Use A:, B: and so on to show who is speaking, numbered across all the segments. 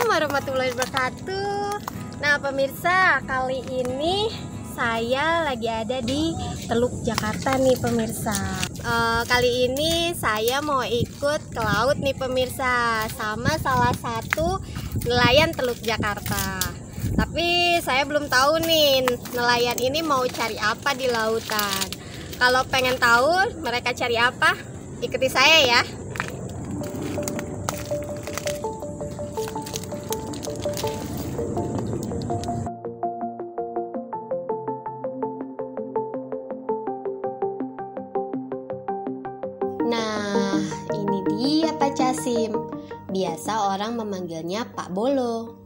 A: Assalamualaikum warahmatullahi wabarakatuh. Nah pemirsa, kali ini saya lagi ada di Teluk Jakarta nih pemirsa. Kali ini saya mau ikut ke laut nih pemirsa, sama salah satu nelayan Teluk Jakarta. Tapi saya belum tahu nih nelayan ini mau cari apa di lautan. Kalau pengen tahu mereka cari apa, ikuti saya ya. Nah, ini dia Pak Casim. Biasa orang memanggilnya Pak Bolo.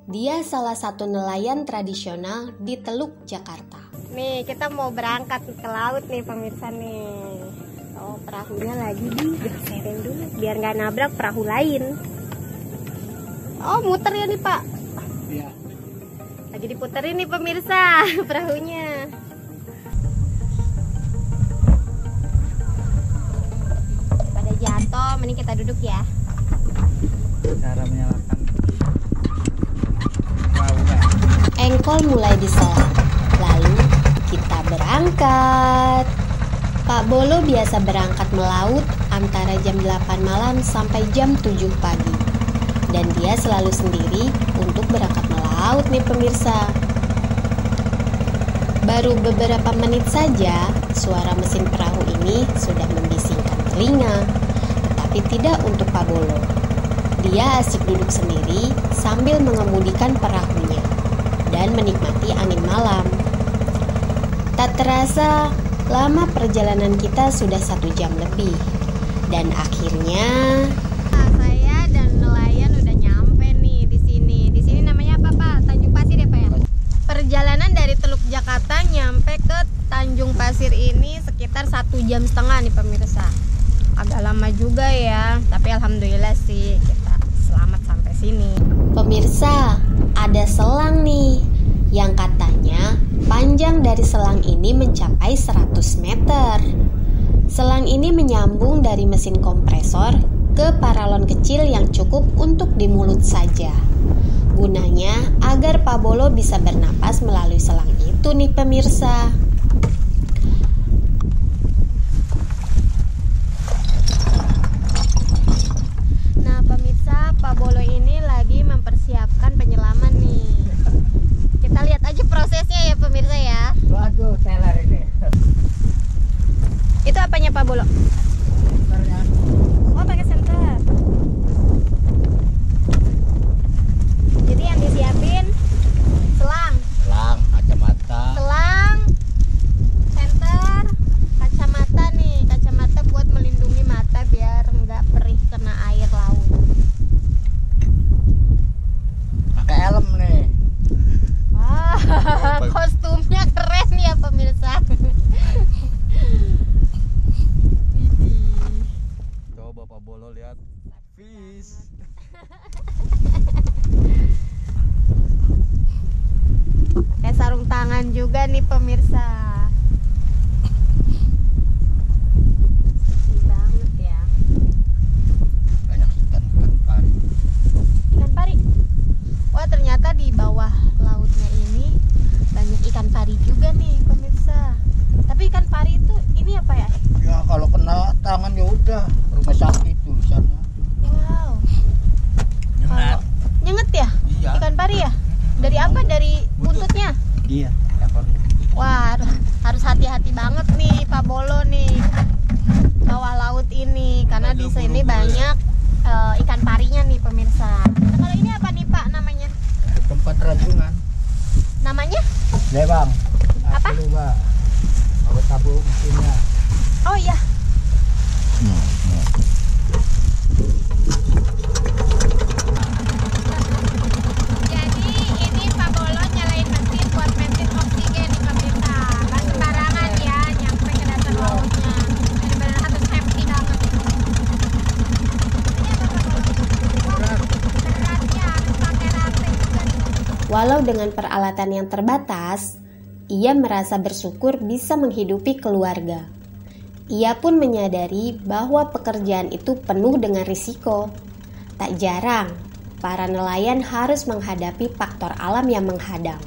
A: Dia salah satu nelayan tradisional di Teluk Jakarta. Nih, kita mau berangkat ke laut nih pemirsa nih. Oh, perahunya lagi digeserin dulu biar nggak nabrak perahu lain. Oh, muter ya nih Pak?
B: Iya.
A: Lagi diputerin nih pemirsa perahunya. Jatuh, mending kita duduk ya.
B: Cara menyalakan perahunya.
A: Engkol mulai disela, lalu kita berangkat. Pak Bolo biasa berangkat melaut antara jam 8 malam sampai jam 7 pagi. Dan dia selalu sendiri untuk berangkat melaut nih pemirsa. Baru beberapa menit saja, suara mesin perahu ini sudah membisingkan telinga. Tapi tidak untuk Pak Bolo. Dia asik duduk sendiri sambil mengemudikan perahunya dan menikmati angin malam. Tak terasa, lama perjalanan kita sudah 1 jam lebih. Dan akhirnya saya dan nelayan udah nyampe nih di sini. Di sini namanya apa Pak? Tanjung Pasir ya Pak ya? Perjalanan dari Teluk Jakarta nyampe ke Tanjung Pasir ini sekitar 1,5 jam nih pemirsa. Agak lama juga ya, tapi alhamdulillah sih kita selamat sampai sini. Pemirsa, ada selang nih yang katanya panjang dari selang ini mencapai 100 meter. Selang ini menyambung dari mesin kompresor ke paralon kecil yang cukup untuk di mulut saja. Gunanya agar Pak Bolo bisa bernapas melalui selang itu nih pemirsa. Pak Bolo ini lagi mempersiapkan penyelaman nih. Kita lihat aja prosesnya ya pemirsa ya.
B: Waduh, teler ini.
A: Itu apanya Pak Bolo?
B: Senternya.
A: Oh, pakai senter. Jadi yang disiapin selang,
B: Kacamata.
A: selang, senter, kacamata nih. Kacamata buat melindungi mata biar nggak perih kena air laut.
B: Pakai helm nih.
A: Wah, kostumnya keren ya pemirsa.
B: Coba Pak Bolo lihat. Fish.
A: Kayak sarung tangan juga nih pemirsa. Sepi banget ya.
B: Banyak ikan pari.
A: Ikan pari. Wah, ternyata di bawah lautnya ini banyak ikan pari juga nih pemirsa. Tapi ikan pari itu ini apa ya?
B: Ya kalau kena tangan ya udah rumah sakit tulisannya.
A: Wow.
B: Nyengat.
A: Nyenget ya?
B: Iya.
A: Ikan pari ya? Dari apa? Dari buntutnya?
B: Iya.
A: Wah, harus hati-hati banget nih Pak Bolo nih bawah laut ini karena di sini banyak ikan parinya nih pemirsa. Nah, kalau ini apa nih Pak namanya?
B: Tempat rajungan.
A: Namanya?
B: Lewang.
A: Apa?
B: Aku lupa. Mau tabung mesinnya.
A: Oh iya. Jadi ini Pak Bolo nyalain mesin buat bensin oksigen nih pemirsa. Nggak sembarangan ya nyampe ke dasar lautnya. Benar-benar harus safety banget. Ini apa Pak Bolo? Beratnya harus pakai rantai juga nih. Walau dengan peralatan yang terbatas, ia merasa bersyukur bisa menghidupi keluarga. Ia pun menyadari bahwa pekerjaan itu penuh dengan risiko. Tak jarang, para nelayan harus menghadapi faktor alam yang menghadang,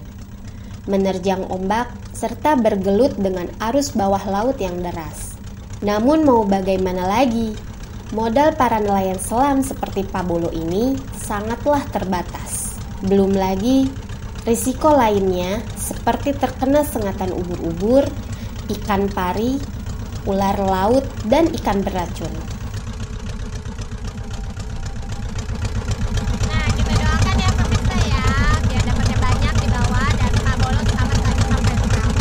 A: menerjang ombak, serta bergelut dengan arus bawah laut yang deras. Namun mau bagaimana lagi? Modal para nelayan selam seperti Pak Bolo ini sangatlah terbatas. Belum lagi risiko lainnya seperti terkena sengatan ubur-ubur, ikan pari, ular laut, dan ikan beracun.
C: Nah, kita doakan ya pemirsa ya, biar dapatnya banyak di bawah dan Pak Bolo selamat lagi sampai perahu.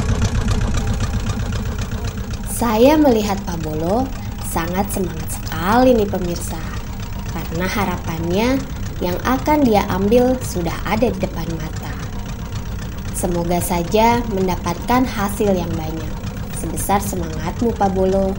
A: Saya melihat Pak Bolo sangat semangat sekali nih pemirsa, karena harapannya yang akan dia ambil sudah ada di depan mata. Semoga saja mendapatkan hasil yang banyak. Sebesar semangatmu Pak Bolo.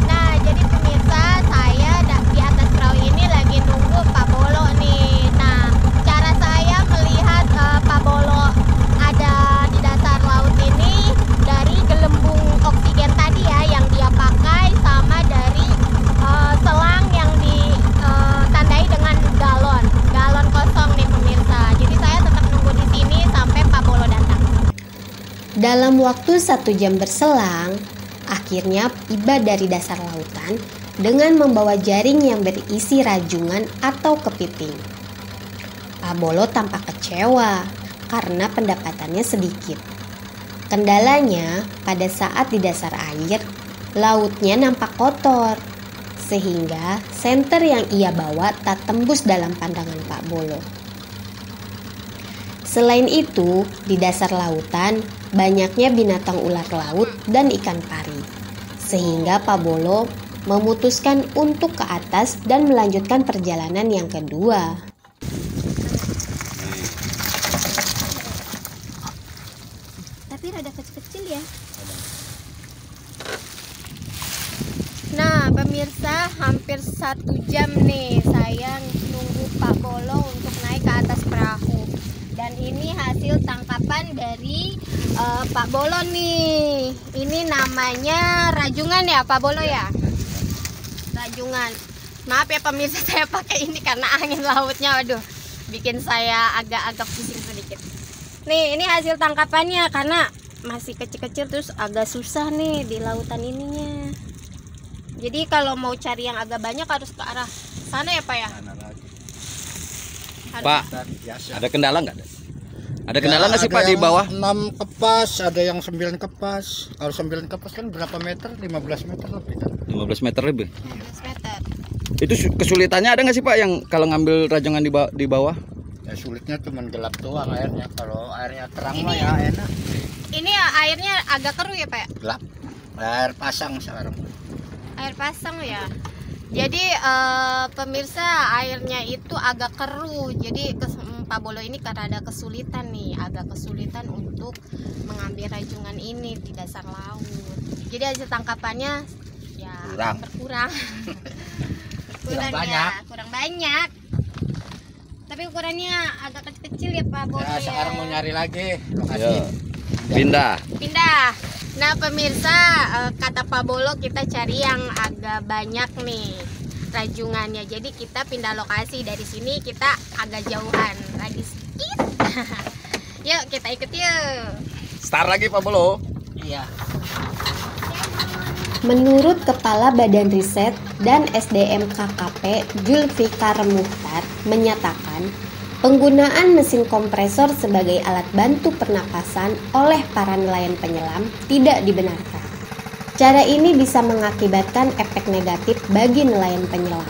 C: Nah, jadi pemirsa, saya di atas perahu ini lagi nunggu Pak Bolo nih. Nah, cara saya melihat Pak Bolo ada di dasar laut ini dari gelembung oksigen tadi ya yang dia pakai, sama dari selang yang ditandai dengan galon kosong nih pemirsa. Jadi saya tetap nunggu di sini sampai Pak Bolo datang.
A: Dalam waktu 1 jam berselang, akhirnya tiba dari dasar lautan dengan membawa jaring yang berisi rajungan atau kepiting. Pak Bolo tampak kecewa karena pendapatannya sedikit. Kendalanya, pada saat di dasar air, lautnya nampak kotor, sehingga senter yang ia bawa tak tembus dalam pandangan Pak Bolo. Selain itu, di dasar lautan banyaknya binatang ular laut dan ikan pari, sehingga Pak Bolo memutuskan untuk ke atas dan melanjutkan perjalanan yang kedua.
C: Tapi rada kecil-kecil ya. Nah pemirsa, hampir 1 jam nih saya nunggu Pak Bolo untuk naik ke atas perahu. Dan ini hasil tangkapan dari Pak Bolo nih. Ini namanya rajungan ya Pak Bolo ya? Rajungan. Maaf ya pemirsa, saya pakai ini karena angin lautnya, waduh, bikin saya agak-agak pusing sedikit. Nih, ini hasil tangkapannya karena masih kecil-kecil terus agak susah nih di lautan ininya. Jadi kalau mau cari yang agak banyak harus ke arah sana ya Pak ya?
D: Pak, ada kendala nggak? Ada kendala nggak sih Pak di bawah?
B: 6 kepas, ada yang 9 kepas. Kalau 9 kepas kan berapa meter? 15 meter lebih kan?
D: 15 meter lebih.
C: 15 meter.
D: Itu kesulitannya ada nggak sih Pak yang kalau ngambil rajungan di bawah?
B: Ya sulitnya cuma gelap doang airnya. Kalau airnya terang mah ya enak.
C: Ini airnya agak keruh ya Pak ya?
B: Gelap. Air pasang sekarang.
C: Air pasang ya. Jadi pemirsa, airnya itu agak keruh. Jadi Pak Bolo ini karena ada kesulitan nih, agak kesulitan untuk mengambil rajungan ini di dasar laut. Jadi hasil tangkapannya ya berkurang.
B: Kurang banyak.
C: Kurang banyak. Tapi ukurannya agak kecil ya Pak Bolo
B: Ya,
C: ya.
B: sekarang mau nyari lagi lokasi.
D: Yo. Pindah.
C: Nah pemirsa, kata Pak Bolo kita cari yang agak banyak nih rajungannya. Jadi kita pindah lokasi, dari sini kita agak jauhan lagi sedikit. Yuk kita ikut yuk.
D: Start lagi Pak Bolo.
B: Iya.
A: Menurut Kepala Badan Riset dan SDM KKP Julfikar Muhtar menyatakan, penggunaan mesin kompresor sebagai alat bantu pernapasan oleh para nelayan penyelam tidak dibenarkan. Cara ini bisa mengakibatkan efek negatif bagi nelayan penyelam,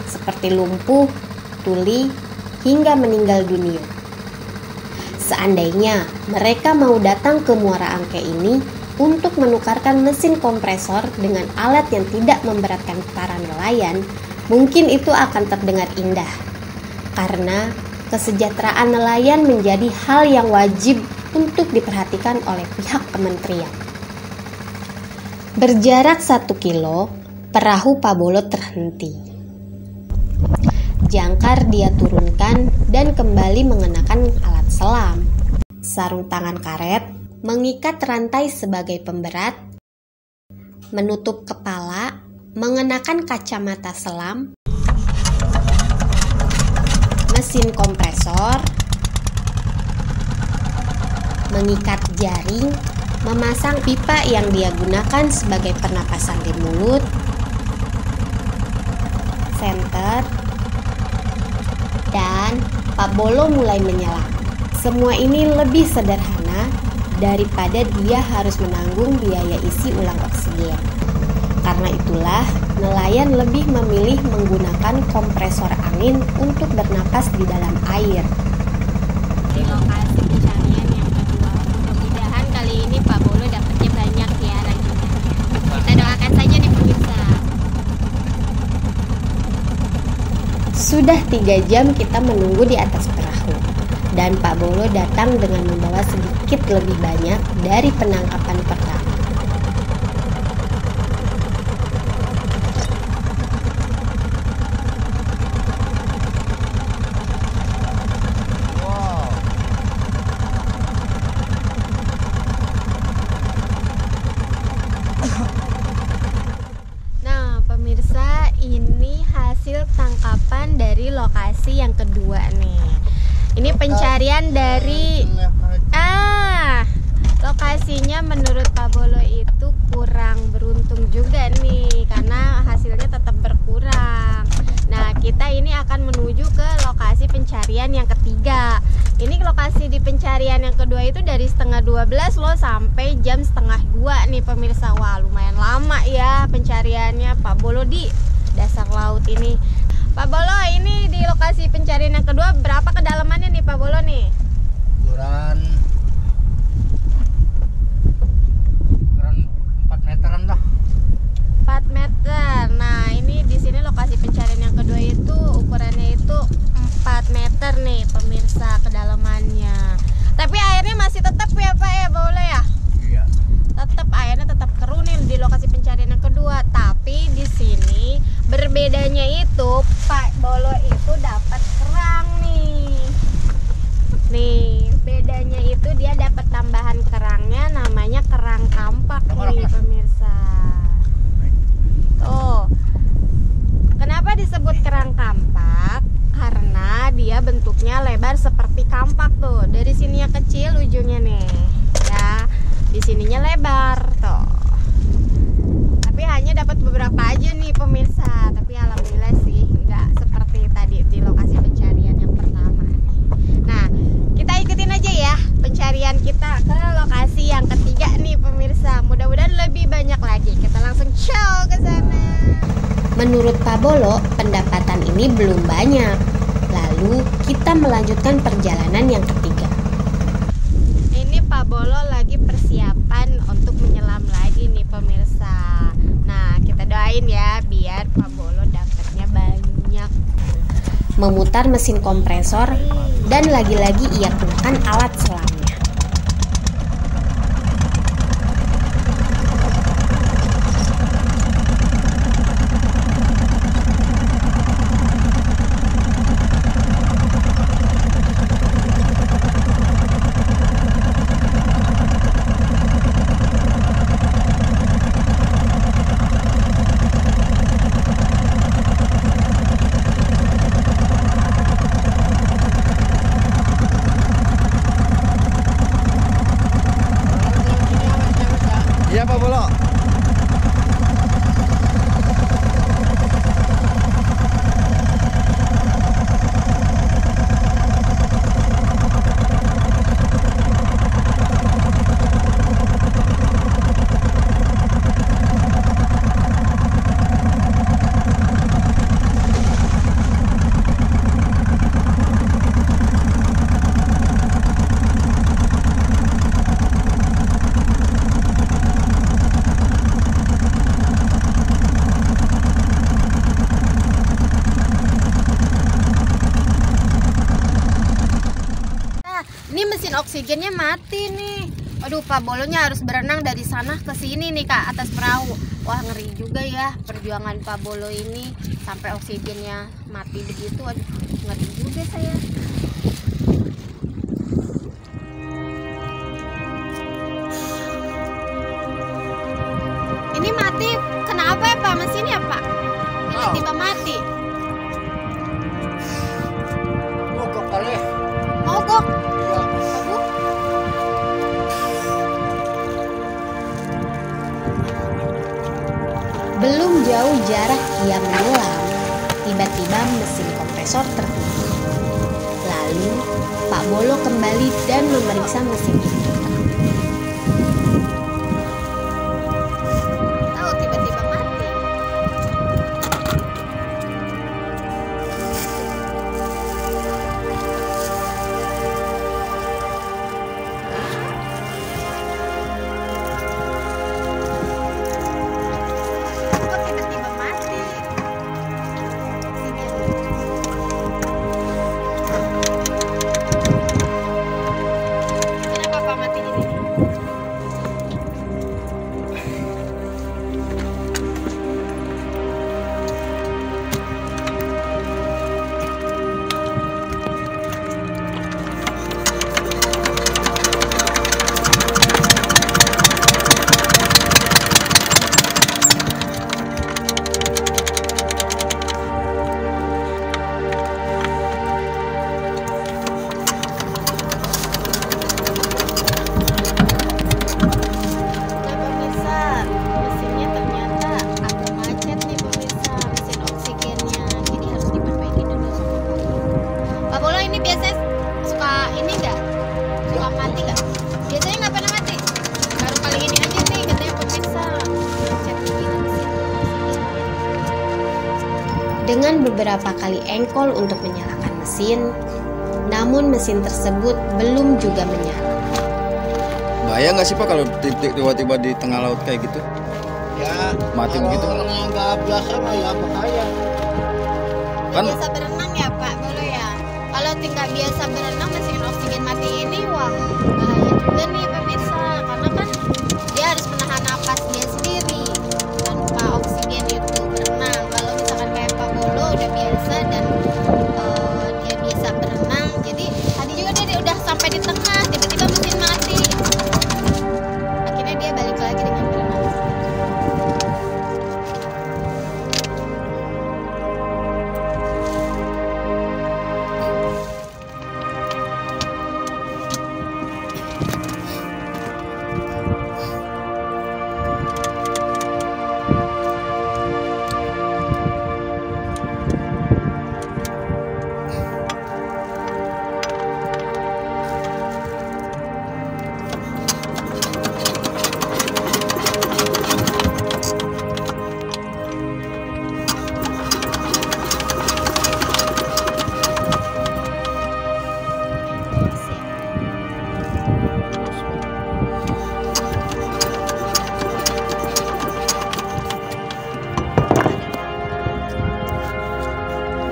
A: seperti lumpuh, tuli, hingga meninggal dunia. Seandainya mereka mau datang ke Muara Angke ini untuk menukarkan mesin kompresor dengan alat yang tidak memberatkan para nelayan, mungkin itu akan terdengar indah, karena kesejahteraan nelayan menjadi hal yang wajib untuk diperhatikan oleh pihak kementerian. Berjarak 1 kilo, perahu Pak Bolo terhenti. Jangkar dia turunkan dan kembali mengenakan alat selam, sarung tangan karet, mengikat rantai sebagai pemberat, menutup kepala, mengenakan kacamata selam, mesin kompresor, mengikat jaring, memasang pipa yang dia gunakan sebagai pernapasan di mulut, senter, dan Pak Bolo mulai menyelam. Semua ini lebih sederhana daripada dia harus menanggung biaya isi ulang oksigen. Karena itulah, nelayan lebih memilih menggunakan kompresor angin untuk bernapas di dalam air.
C: Di lokasi pencarian yang kedua, mudah-mudahan kali ini Pak Bolo dapatnya banyak ya ranjungannya. Kita doakan saja nih pemirsa.
A: Sudah 3 jam kita menunggu di atas perahu, dan Pak Bolo datang dengan membawa sedikit lebih banyak dari penangkapan pertama.
C: Nah, pemirsa, ini hasil tangkapan dari lokasi yang kedua nih. Ini pencarian dari lokasinya menurut Pak Bolo itu kurang beruntung juga nih, karena hasilnya tetap berkurang. Nah, kita ini akan menuju ke lokasi pencarian yang ketiga. Ini lokasi di pencarian yang kedua itu dari setengah 12 loh sampai jam setengah 2 nih pemirsa. Wah, lumayan lama ya pencariannya Pak Bolo di dasar laut ini. Pak Bolo, ini di lokasi pencarian yang kedua berapa kedalamannya nih Pak Bolo nih?
B: Ukuran 4 meteran lah.
C: 4 meter. Nah, ini di sini lokasi pencarian yang kedua itu ukurannya itu 4 meter nih pemirsa kedalamannya. Tapi airnya masih tetap ya Pak ya, boleh ya?
B: Iya.
C: Tetap airnya tetap keruh nih di lokasi pencarian yang kedua. Tapi di sini berbedanya itu Pak Bolo itu dapat kerang nih. Nih, bedanya itu dia dapat tambahan kerangnya, namanya kerang kampak nih pemirsa. Tuh. Kenapa disebut kerang kampak? Karena dia bentuknya lebar seperti kampak tuh. Dari sininya kecil ujungnya nih. Ya, di sininya lebar tuh. Tapi hanya dapat beberapa aja nih pemirsa. Tapi alhamdulillah sih nggak seperti tadi di lokasi pencarian yang pertama nih. Nah, kita ikutin aja ya pencarian kita ke lokasi yang ketiga nih pemirsa. Mudah-mudahan lebih banyak lagi. Kita langsung ciao ke sana.
A: Menurut Pak Bolo, pendapatan ini belum banyak. Lalu kita melanjutkan perjalanan yang ketiga.
C: Ini Pak Bolo lagi persiapan untuk menyelam lagi nih pemirsa. Nah, kita doain ya biar Pak Bolo dapatnya banyak.
A: Memutar mesin kompresor, dan lagi-lagi ia gunakan alat selamnya.
D: Iya Pak Bolo.
C: Ini mesin oksigennya mati nih. Aduh, Pak Bolonya harus berenang dari sana ke sini nih Kak, atas perahu. Wah, ngeri juga ya perjuangan Pak Bolo ini sampai oksigennya mati begitu. Aduh, ngeri juga saya. Ini mati kenapa ya Pak mesinnya Pak? Tiba-tiba mati.
A: jarak ia menyelam, tiba-tiba mesin kompresor terhenti. Lalu Pak Bolo kembali dan memeriksa mesin itu.
C: Tahu tiba-tiba mati. Kok tiba-tiba mati? Kenapa Pak mati ini? Nah pemirsa, mesinnya ternyata agak macet nih pemirsa, mesin oksigennya, jadi harus diperbaiki dulu sama Pak Bolo. Pak Bolo ini biasanya suka ini nggak? Suka mati nggak? Biasanya nggak pernah mati. Baru kali ini aja nih katanya pemirsa macet begini mesin oksigennya.
A: Dengan beberapa kali engkol untuk menyalakan mesin, namun mesin tersebut belum juga menyala.
D: Bahaya nggak sih Pak kalau tiba-tiba di tengah laut kayak gitu?
B: Ya,
D: Mati
B: kalau
D: begitu?
B: orang yang nggak biasa mah ya bahaya.
C: Nggak
D: Kan-
C: biasa berenang ya Pak Bolo ya. Kalau tidak biasa berenang mesin oksigen mati ini, wah bahaya juga nih pemirsa, karena kan dia harus menahan napas dia sendiri tanpa oksigen itu berenang. Kalau misalkan kayak Pak Bolo udah biasa dan dia bisa berenang, jadi tadi juga dia udah sampai di tengah tiba-tiba mesin mati. Akhirnya dia balik lagi dengan berenang.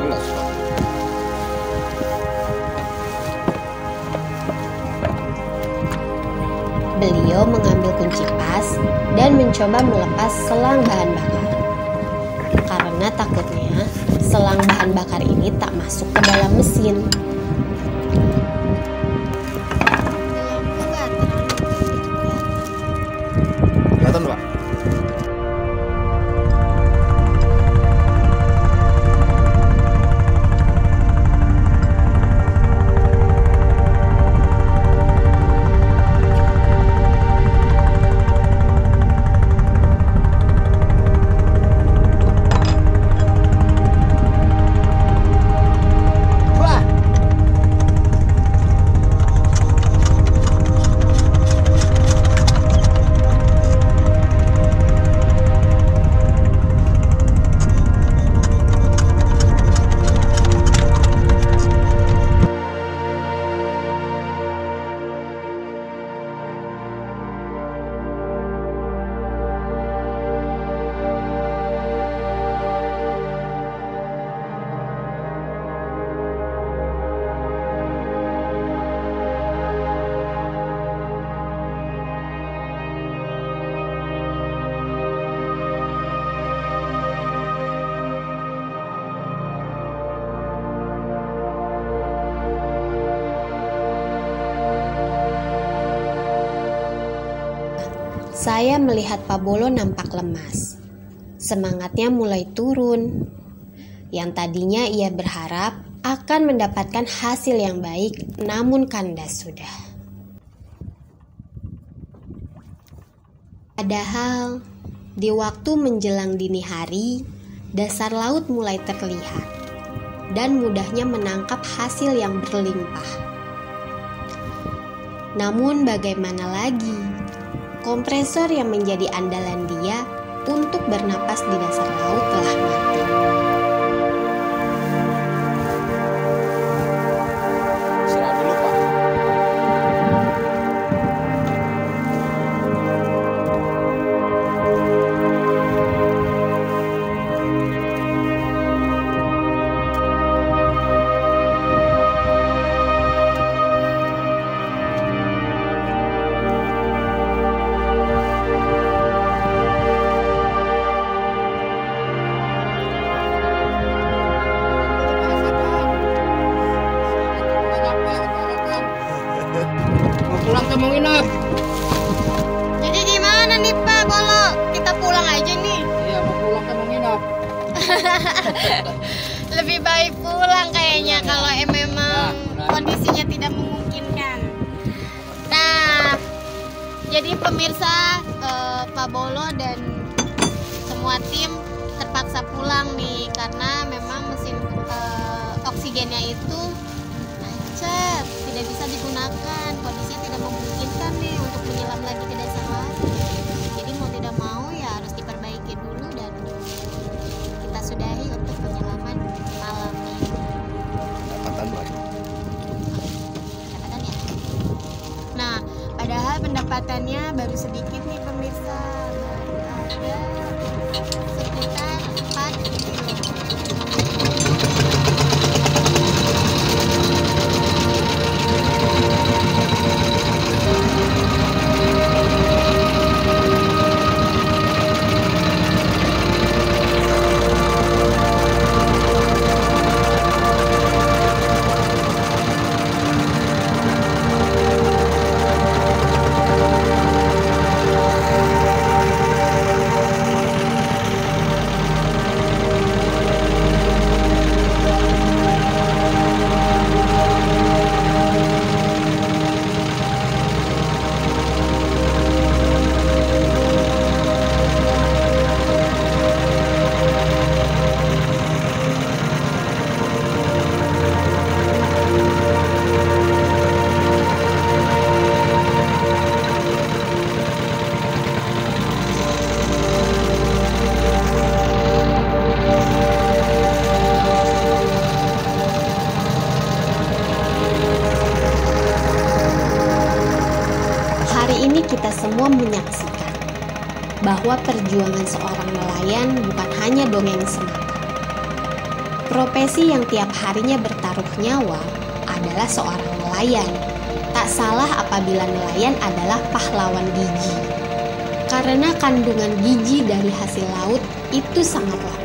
D: Jelas Pak.
A: Beliau mengambil kunci pas dan mencoba melepas selang bahan bakar. Karena takutnya selang bahan bakar ini tak masuk ke dalam mesin.
C: Lampu nggak terlalu
D: Kelihatan Pak?
A: Saya melihat Pak Bolo nampak lemas. Semangatnya mulai turun. Yang tadinya ia berharap akan mendapatkan hasil yang baik, namun kandas sudah. Padahal di waktu menjelang dini hari, dasar laut mulai terlihat dan mudahnya menangkap hasil yang berlimpah. Namun bagaimana lagi? Kompresor yang menjadi andalan dia untuk bernapas di dasar laut telah mati.
D: Istirahat dulu, Pak.
B: Mau pulang ke mau nginep.
C: Jadi gimana nih Pak Bolo? Kita pulang aja nih.
B: Iya, mau pulang ke mau nginep.
C: Lebih baik pulang kayaknya kalau memang
B: benar.
C: kondisinya tidak memungkinkan. Nah, jadi pemirsa, Pak Bolo dan semua tim terpaksa pulang nih karena memang mesin oksigennya itu macet, tidak bisa digunakan, kondisinya tidak memungkinkan nih untuk menyelam lagi ke dasar laut. Jadi mau tidak mau ya harus diperbaiki dulu dan kita sudahi untuk penyelaman malam ini.
D: Pendapatan baru.
C: Pendapatan ya. Nah, padahal pendapatannya baru sedikit nih pemirsa, baru ada sekitar 4 kilo.
A: Hari ini kita semua menyaksikan bahwa perjuangan seorang nelayan bukan hanya dongeng semata. Profesi yang tiap harinya bertaruh nyawa adalah seorang nelayan. Tak salah apabila nelayan adalah pahlawan gizi. Karena kandungan gizi dari hasil laut itu sangatlah